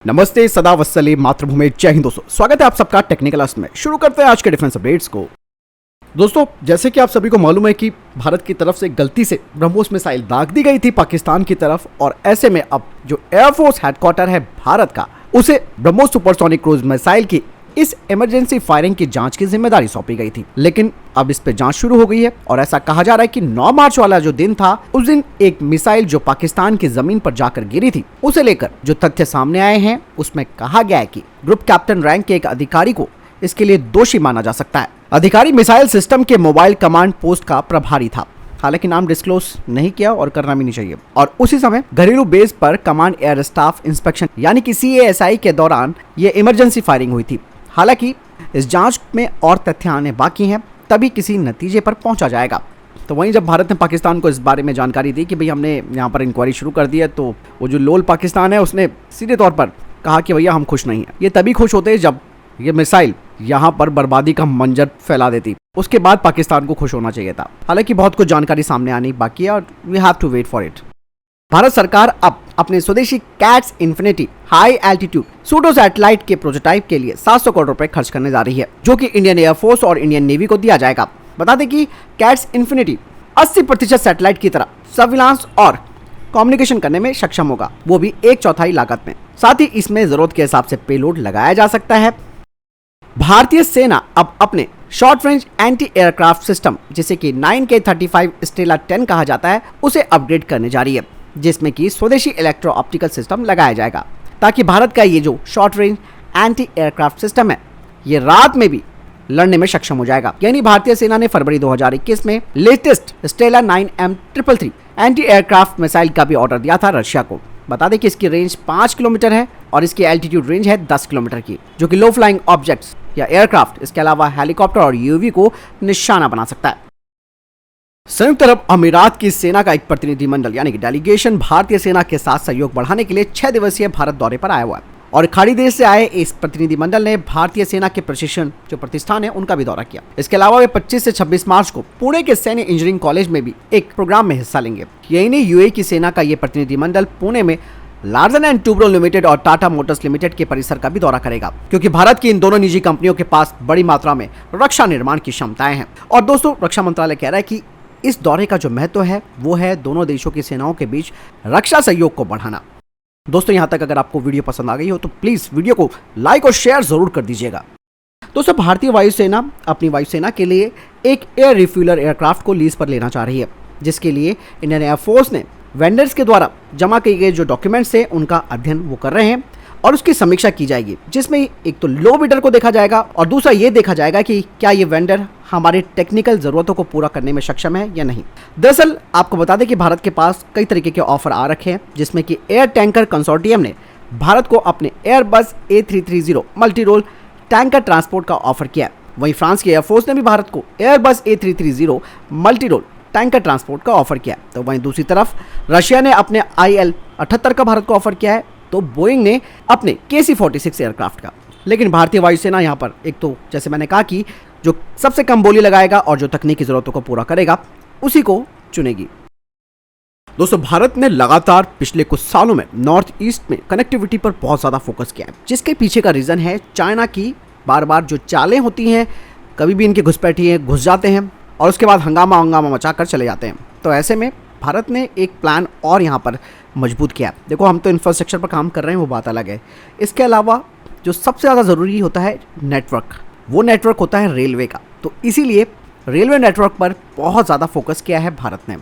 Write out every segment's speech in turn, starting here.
नमस्ते, सदा वत्सले मातृभूमि, जय हिंद दोस्तों। स्वागत है आप सबका टेक्निकल अस्ट में। शुरू करते हैं आज के डिफेंस अपडेट्स को। दोस्तों, जैसे कि आप सभी को मालूम है कि भारत की तरफ से गलती से ब्रह्मोस मिसाइल दाग दी गई थी पाकिस्तान की तरफ, और ऐसे में अब जो एयरफोर्स हेडक्वार्टर है भारत का, उसे ब्रह्मोस सुपरसोनिक क्रूज मिसाइल की इस इमरजेंसी फायरिंग की जांच की जिम्मेदारी सौंपी गई थी। लेकिन अब इस पे जांच शुरू हो गई है और ऐसा कहा जा रहा है कि 9 मार्च वाला जो दिन था, उस दिन एक मिसाइल जो पाकिस्तान की जमीन पर जाकर गिरी थी, उसे लेकर जो तथ्य सामने आए हैं उसमें कहा गया है कि ग्रुप कैप्टन रैंक के एक अधिकारी को इसके लिए दोषी माना जा सकता है। अधिकारी मिसाइल सिस्टम के मोबाइल कमांड पोस्ट का प्रभारी था। हालांकि नाम डिस्क्लोज नहीं किया और करना भी नहीं चाहिए। और उसी समय घरेलू बेस पर कमांड एयर स्टाफ इंस्पेक्शन यानी कि CASI के दौरान ये इमरजेंसी फायरिंग हुई थी। हालांकि इस जांच में और तथ्य आने बाकी हैं, तभी किसी नतीजे पर पहुंचा जाएगा। तो वहीं जब भारत ने पाकिस्तान को इस बारे में जानकारी दी कि भाई हमने यहाँ पर इंक्वायरी शुरू कर दी है, तो वो जो लोल पाकिस्तान है उसने सीधे तौर पर कहा कि भैया हम खुश नहीं हैं। ये तभी खुश होते जब ये मिसाइल यहाँ पर बर्बादी का मंजर फैला देती, उसके बाद पाकिस्तान को खुश होना चाहिए था। हालांकि बहुत कुछ जानकारी सामने आनी बाकी है और we have to wait for it. Bharat सरकार अब अपने स्वदेशी CATS infinity high altitude pseudo satellite के प्रोटोटाइप के लिए 700 करोड़ रुपए खर्च करने जा रही है, जो कि इंडियन एयरफोर्स और इंडियन नेवी को दिया जाएगा। बता दें कि कैट्स इन्फिनिटी 80% सैटेलाइट की तरह सर्विलांस और कम्युनिकेशन करने में सक्षम होगा, वो भी 1/4 लागत में। साथ ही इसमें जरूरत के हिसाब से पेलोड लगाया जा सकता है। भारतीय सेना अब अपने short range anti aircraft system, जिसे कि 9K35 स्टेला 10 कहा जाता है, उसे अपग्रेड करने जा रही है, जिसमें कि स्वदेशी इलेक्ट्रो ऑप्टिकल सिस्टम लगाया जाएगा, ताकि भारत का ये जो short range anti aircraft system है ये रात में भी लड़ने में सक्षम हो जाएगा। यानी भारतीय सेना ने फरवरी 2021 में latest Stella 9M333 anti aircraft missile का भी ऑर्डर दिया था रशिया को। बता दें कि इसकी रेंज 5 किलोमीटर है और इसकी एल्टीट्यूड रेंज है 10 किलोमीटर की, जो कि लो फ्लाइंग ऑब्जेक्ट्स या एयरक्राफ्ट, इसके अलावा हेलीकॉप्टर और UAV को निशाना बना सकता है। संयुक्त अरब अमीरात की सेना का एक प्रतिनिधिमंडल यानी कि डेलीगेशन भारतीय सेना के साथ सहयोग बढ़ाने के लिए 6 दिवसीय भारत दौरे पर आया हुआ है, और खाड़ी देश से आए इस प्रतिनिधिमंडल ने भारतीय सेना के प्रशिक्षण जो प्रतिष्ठान है उनका भी दौरा किया। इसके अलावा वे 25 से 26 मार्च को पुणे के सैन्य इंजीनियरिंग कॉलेज में भी एक प्रोग्राम में हिस्सा लेंगे। यही नहीं, UAE की सेना का ये प्रतिनिधिमंडल पुणे में लार्सन एंड टुब्रो लिमिटेड और टाटा मोटर्स लिमिटेड के परिसर का भी दौरा करेगा, क्योंकि भारत की इन दोनों निजी कंपनियों के पास बड़ी मात्रा में रक्षा निर्माण की क्षमताएं हैं। और दोस्तों, रक्षा मंत्रालय कह रहा है कि इस दौरे का जो महत्व है वो है दोनों देशों की सेनाओं के बीच रक्षा सहयोग को बढ़ाना। दोस्तों, यहाँ तक अगर आपको वीडियो पसंद आ गई हो तो प्लीज वीडियो को लाइक और शेयर जरूर कर दीजिएगा। दोस्तों, भारतीय वायुसेना अपनी वायुसेना के लिए एक एयर रिफ्यूलर एयरक्राफ्ट को लीज पर लेना चाह रही है, जिसके लिए इंडियन एयरफोर्स ने वेंडर्स के द्वारा जमा किए गए जो डॉक्यूमेंट्स हैं उनका अध्ययन वो कर रहे हैं और उसकी समीक्षा की जाएगी, जिसमें एक तो लो बिडर को देखा जाएगा और दूसरा ये देखा जाएगा कि क्या ये वेंडर हमारे टेक्निकल जरूरतों को पूरा करने में सक्षम है या नहीं। दरअसल आपको बता दें कि भारत के पास कई तरीके के ऑफर आ रखे हैं, जिसमें कि एयर टैंकर कंसोर्टियम ने भारत को अपने Airbus A330 multi role tanker transport का ऑफर किया है। वहीं फ्रांस की एयरफोर्स ने भी भारत को Airbus A330 multi role tanker transport का ऑफर किया है। तो वहीं दूसरी तरफ रशिया ने अपने IL-78 का भारत को ऑफर किया है, तो बोइंग ने अपने KC-46 एयरक्राफ्ट का। लेकिन भारतीय वायुसेना यहाँ पर एक तो जैसे मैंने कहा कि जो सबसे कम बोली लगाएगा और जो तकनीकी जरूरतों को पूरा करेगा उसी को चुनेगी। दोस्तों, भारत ने लगातार पिछले कुछ सालों में नॉर्थ ईस्ट में कनेक्टिविटी पर बहुत ज़्यादा फोकस किया है, जिसके पीछे का रीज़न है चाइना की बार बार जो चालें होती हैं, कभी भी इनके घुसपैठिए घुस जाते हैं और उसके बाद हंगामा मचा कर चले जाते हैं। तो ऐसे में भारत ने एक प्लान और यहाँ पर मजबूत किया। देखो, हम तो इंफ्रास्ट्रक्चर पर काम कर रहे हैं, वो बात अलग है। इसके अलावा जो सबसे ज़्यादा ज़रूरी होता है नेटवर्क, वो नेटवर्क होता है रेलवे का। तो इसीलिए रेलवे नेटवर्क पर बहुत ज़्यादा फोकस किया है भारत ने,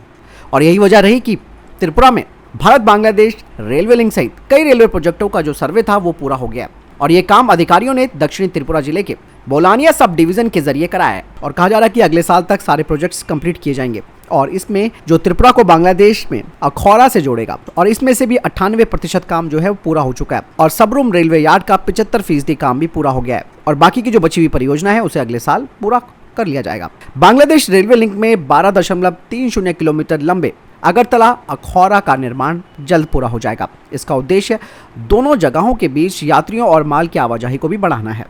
और यही वजह रही कि त्रिपुरा में भारत बांग्लादेश रेलवे लिंक सहित कई रेलवे प्रोजेक्टों का जो सर्वे था वो पूरा हो गया। और ये काम अधिकारियों ने दक्षिणी त्रिपुरा जिले के बोलानिया सब डिवीजन के जरिए कराया है, और कहा जा रहा है कि अगले साल तक सारे प्रोजेक्ट्स कंप्लीट किए जाएंगे। और इसमें जो त्रिपुरा को बांग्लादेश में अखौरा से जोड़ेगा, और इसमें से भी 98% काम जो है वो पूरा हो चुका है, और सबरूम रेलवे यार्ड का 75% काम भी पूरा हो गया है, और बाकी की जो बची हुई परियोजना है उसे अगले साल पूरा कर लिया जाएगा। बांग्लादेश रेलवे लिंक में 12.30 किलोमीटर लंबे अगरतला अखौरा का निर्माण जल्द पूरा हो जाएगा। इसका उद्देश्य दोनों जगहों के बीच यात्रियों और माल की आवाजाही को भी बढ़ाना है।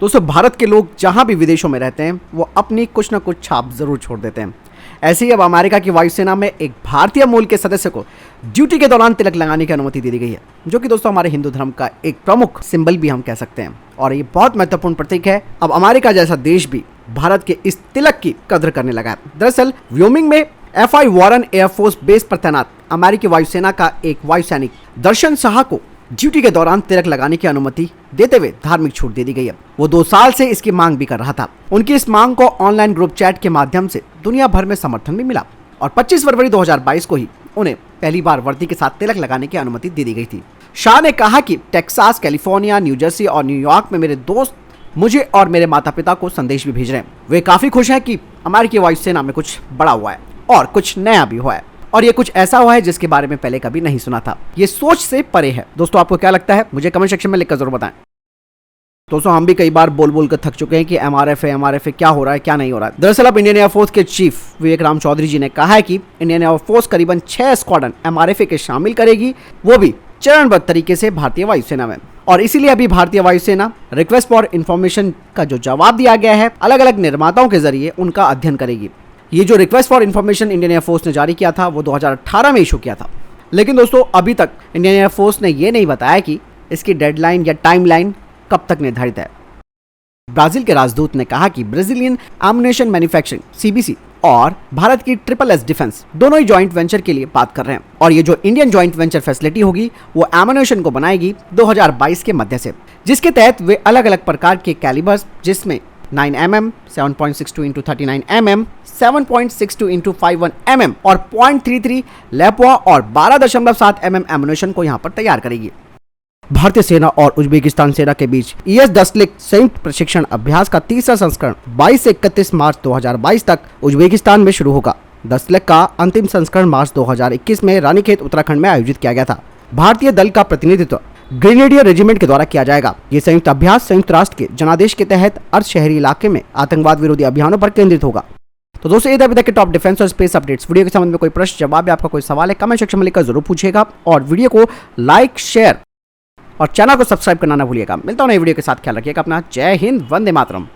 दोस्तों भारत के लोग जहां भी विदेशों में रहते हैं वो अपनी कुछ ना कुछ छाप जरूर छोड़ देते हैं। ऐसे ही अब अमेरिका की वायुसेना में एक भारतीय मूल के सदस्य को ड्यूटी के दौरान तिलक लगाने की अनुमति दे दी गई है, जो कि दोस्तों हमारे हिंदू धर्म का एक प्रमुख सिंबल भी हम कह सकते हैं और ये बहुत महत्वपूर्ण प्रतीक है। अब अमेरिका जैसा देश भी भारत के इस तिलक की कदर करने लगा है। दरअसल व्योमिंग में FI वॉरेन एयरफोर्स बेस पर तैनात अमेरिकी वायुसेना का एक वायु सैनिक दर्शन साहा को ड्यूटी के दौरान तिलक लगाने की अनुमति देते हुए धार्मिक छूट दे दी गई है। वो 2 साल से इसकी मांग भी कर रहा था। उनकी इस मांग को ऑनलाइन ग्रुप चैट के माध्यम से दुनिया भर में समर्थन भी मिला और 25 फरवरी 2022 को ही उन्हें पहली बार वर्दी के साथ तिलक लगाने की अनुमति दे दी गई थी। शाह ने कहा कि टेक्सास, कैलिफोर्निया, न्यू जर्सी और न्यूयॉर्क में मेरे दोस्त मुझे और मेरे माता पिता को संदेश भी भेज रहे हैं। वे काफी खुश हैं कि अमेरिकी वायुसेना में कुछ बड़ा हुआ है और कुछ नया भी हुआ है और ये कुछ ऐसा हुआ है जिसके बारे में पहले कभी नहीं सुना था। ये सोच से परे है। दोस्तों आपको क्या लगता है मुझे कमेंट सेक्शन में लिखकर जरूर बताएं। दोस्तों हम भी कई बार बोल बोल कर थक चुके हैं कि MRF क्या हो रहा है क्या नहीं हो रहा है। दरअसल अब इंडियन एयरफोर्स के चीफ विवेक राम चौधरी जी ने कहा है कि इंडियन एयरफोर्स करीबन 6 स्क्वाड्रन MRF के शामिल करेगी, वो भी चरणबद्ध तरीके से भारतीय वायुसेना में। और इसीलिए अभी भारतीय वायुसेना रिक्वेस्ट फॉर इन्फॉर्मेशन का जो जवाब दिया गया है अलग अलग निर्माताओं के जरिए उनका अध्ययन करेगी। ये जो request for information Indian air force ने जारी किया था वो 2018 में इशू किया था, लेकिन दोस्तों अभी तक इंडियन एयरफोर्स ने ये नहीं बताया कि इसकी डेडलाइन या टाइमलाइन कब तक निर्धारित है। ब्राजील के राजदूत ने कहा कि ब्राजीलियन एमुनेशन मैन्युफैक्चरिंग CBC और भारत की SSS डिफेंस दोनों ही जॉइंट वेंचर के लिए बात कर रहे हैं और ये जो इंडियन जॉइंट वेंचर फैसिलिटी होगी वो एमुनेशन को बनाएगी 2022 के मध्य से, जिसके तहत वे अलग अलग प्रकार के कैलिबर्स जिसमें 9mm, 7.62 × 39mm, 7.62 × 51 mm और 0.33 लेपवा और 12.7 mm एमुनेशन को यहां पर तैयार करेगी। भारतीय सेना और उज्बेकिस्तान सेना के बीच ES दस्तलिक संयुक्त प्रशिक्षण अभ्यास का तीसरा संस्करण 22 से 31 मार्च 2022 तक उज्बेकिस्तान में शुरू होगा। दस्तलिक का अंतिम संस्करण मार्च 2021 में रानीखेत उत्तराखंड में आयोजित किया गया था। भारतीय दल का प्रतिनिधित्व ग्रेनेडियर रेजिमेंट के द्वारा किया जाएगा। ये संयुक्त अभ्यास संयुक्त राष्ट्र के जनादेश के तहत अर्ध शहरी इलाके में आतंकवाद विरोधी अभियानों पर केंद्रित होगा। तो दोस्तों ये थे अभी तक के टॉप डिफेंस और स्पेस अपडेट्स। वीडियो के संबंध में कोई प्रश्न जवाब या आपका कोई सवाल है कमेंट सेक्शन में लिखकर जरूर पूछिएगा और वीडियो को लाइक, शेयर और चैनल को सब्सक्राइब करना ना भूलिएगा। मिलता हूं नई वीडियो के साथ, ख्याल रखिएगा अपना। जय हिंद, वंदे मातरम।